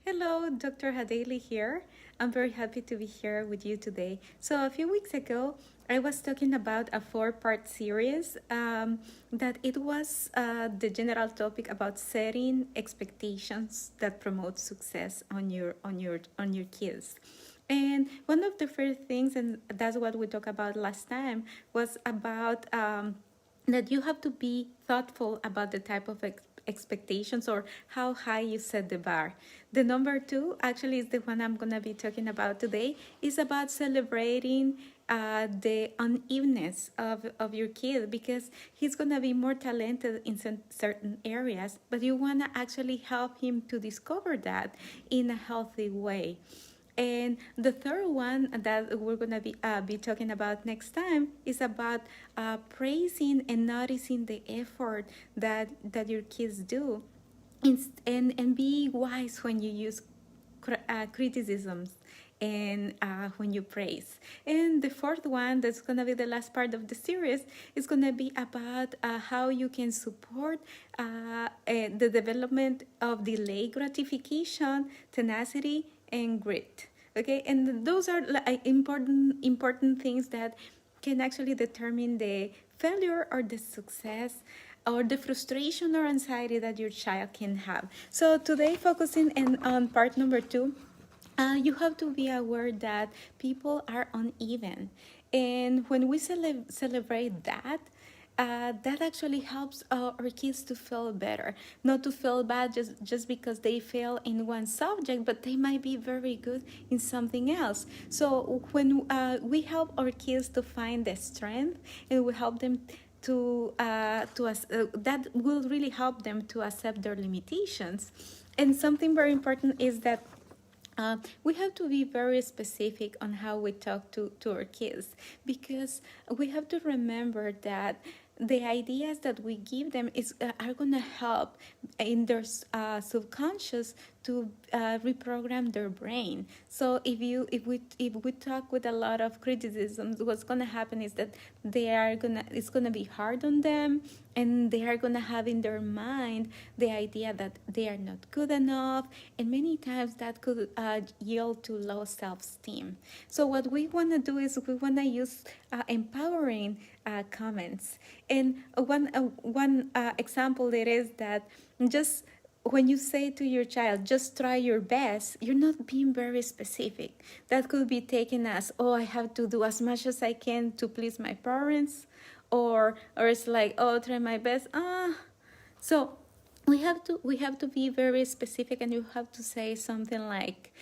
Hello, Dr. Hadeli here. I'm very happy to be here with you today. So, a few weeks ago, I was talking about a four-part series that it was the general topic about setting expectations that promote success on your kids. And one of the first things, and that's what we talked about last time, was about that you have to be thoughtful about the type of expectations or how high you set the bar. The number two actually is the one I'm going to be talking about today, is about celebrating the unevenness of your kid, because he's going to be more talented in certain areas, but you want to actually help him to discover that in a healthy way. And the third one that we're going to be talking about next time is about praising and noticing the effort that your kids do, and be wise when you use criticisms and when you praise. And the fourth one, that's going to be the last part of the series, is going to be about how you can support the development of delayed gratification, tenacity, and grit. Okay, and those are important things that can actually determine the failure or the success or the frustration or anxiety that your child can have. So today, focusing on part number two, you have to be aware that people are uneven. And when we celebrate that, that actually helps our kids to feel better, not to feel bad just because they fail in one subject, but they might be very good in something else. So when we help our kids to find the strength, and we help them that will really help them to accept their limitations. And something very important is that we have to be very specific on how we talk to our kids, because we have to remember that the ideas that we give them are going to help in their subconscious to reprogram their brain. So if we talk with a lot of criticisms, what's going to happen is that it's going to be hard on them, and they are going to have in their mind the idea that they are not good enough, and many times that could yield to low self-esteem. So what we want to do is we want to use empowering comments. And one example it is that just when you say to your child, just try your best, you're not being very specific. That could be taken as, oh, I have to do as much as I can to please my parents, or it's like, oh, try my best. So we have to be very specific, and you have to say something like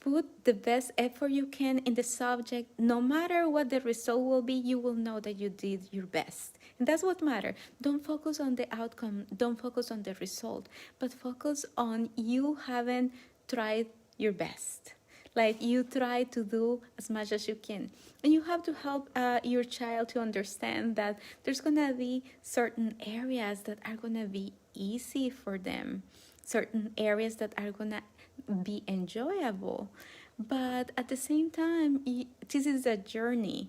put the best effort you can in the subject. No matter what the result will be, you will know that you did your best. And that's what matters. Don't focus on the outcome, don't focus on the result, but focus on you having tried your best. Like, you try to do as much as you can. And you have to help your child to understand that there's going to be certain areas that are going to be easy for them, certain areas that are going to be enjoyable. But at the same time, this is a journey.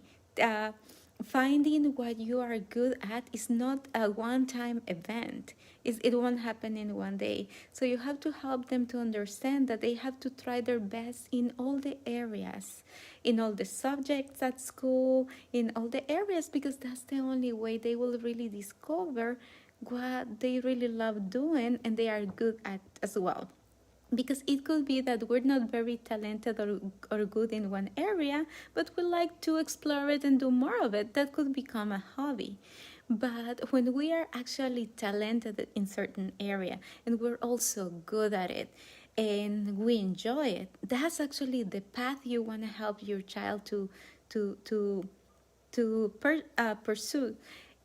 Finding what you are good at is not a one-time event. It won't happen in one day. So you have to help them to understand that they have to try their best in all the areas, in all the subjects at school, in all the areas, because that's the only way they will really discover what they really love doing and they are good at as well. Because it could be that we're not very talented or good in one area, but we like to explore it and do more of it. That could become a hobby. But when we are actually talented in certain area, and we're also good at it, and we enjoy it, that's actually the path you want to help your child to pursue.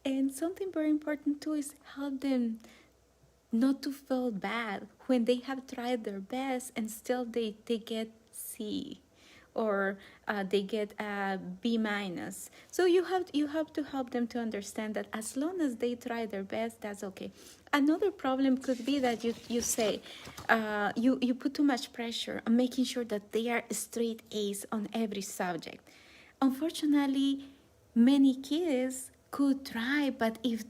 And something very important too is help them not to feel bad when they have tried their best and still they get C, or they get a B minus. So you have to help them to understand that as long as they try their best, that's okay. Another problem could be that you say you put too much pressure on making sure that they are straight A's on every subject. Unfortunately, many kids could try, but if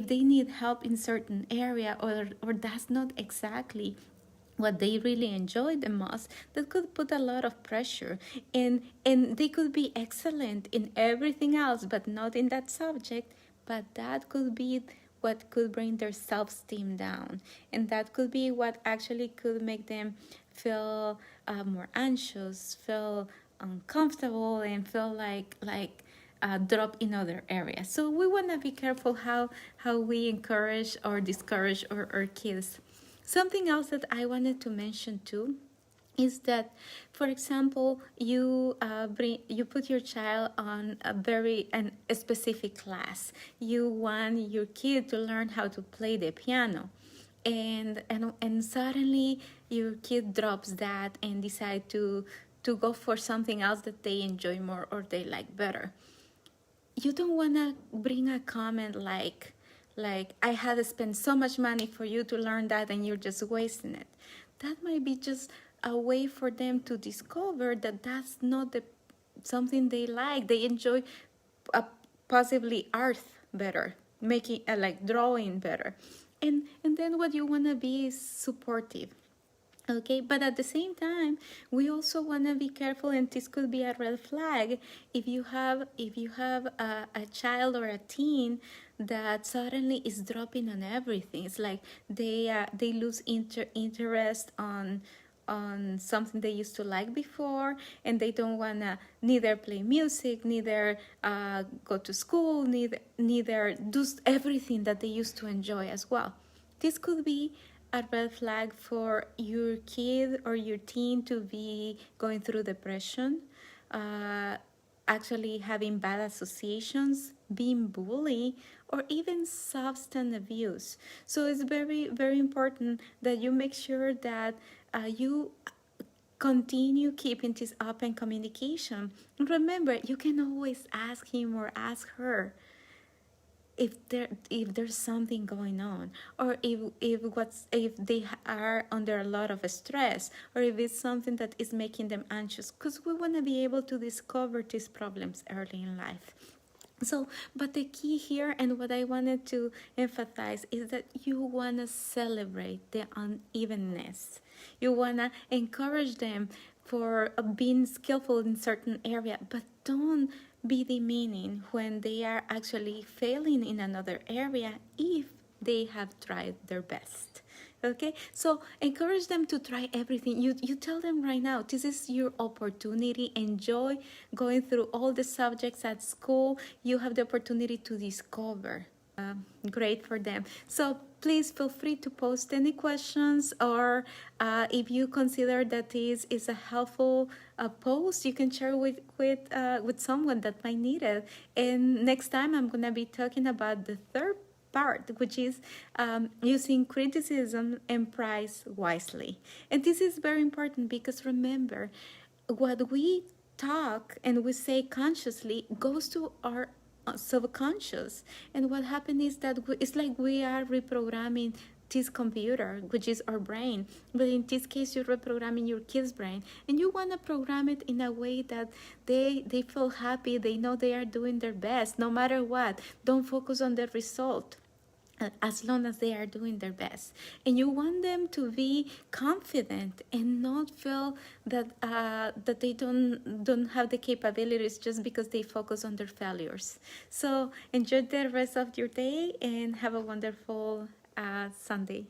they need help in certain area, or that's not exactly what they really enjoy the most, that could put a lot of pressure, and they could be excellent in everything else but not in that subject, but that could be what could bring their self-esteem down, and that could be what actually could make them feel more anxious, feel uncomfortable, and feel like drop in other areas. So we want to be careful how we encourage or discourage our kids. Something else that I wanted to mention too is that, for example, you put your child on a specific class. You want your kid to learn how to play the piano, and suddenly your kid drops that and decide to go for something else that they enjoy more or they like better. You don't want to bring a comment like I had to spend so much money for you to learn that and you're just wasting it. That might be just a way for them to discover that that's not something they like. They enjoy possibly art better, making like drawing better, and then what you want to be is supportive. Okay, but at the same time, we also want to be careful, and this could be a red flag if you have a child or a teen that suddenly is dropping on everything. It's like they lose interest on something they used to like before, and they don't want to neither play music, neither go to school, neither do everything that they used to enjoy as well. This could be a red flag for your kid or your teen to be going through depression, actually having bad associations, being bullied, or even substance abuse. So it's very, very important that you make sure that you continue keeping this open communication. Remember, you can always ask him or ask her if there's something going on, or if they are under a lot of stress, or if it's something that is making them anxious, because we want to be able to discover these problems early in life. So, but the key here, and what I wanted to emphasize, is that you want to celebrate the unevenness. You want to encourage them for being skillful in certain area, but don't be demeaning when they are actually failing in another area if they have tried their best. Okay, so encourage them to try everything. You tell them right now, this is your opportunity. Enjoy going through all the subjects at school. You have the opportunity to discover. Great for them. So please feel free to post any questions, or if you consider that this is a helpful post, you can share with someone that might need it. And next time I'm gonna be talking about the third part, which is using criticism and praise wisely. And this is very important because remember, what we talk and we say consciously goes to our subconscious, and what happens is that it's like we are reprogramming this computer, which is our brain. But in this case, you're reprogramming your kid's brain, and you want to program it in a way that they feel happy, they know they are doing their best no matter what. Don't focus on the result, as long as they are doing their best. And you want them to be confident and not feel that that they don't have the capabilities just because they focus on their failures. So enjoy the rest of your day and have a wonderful Sunday.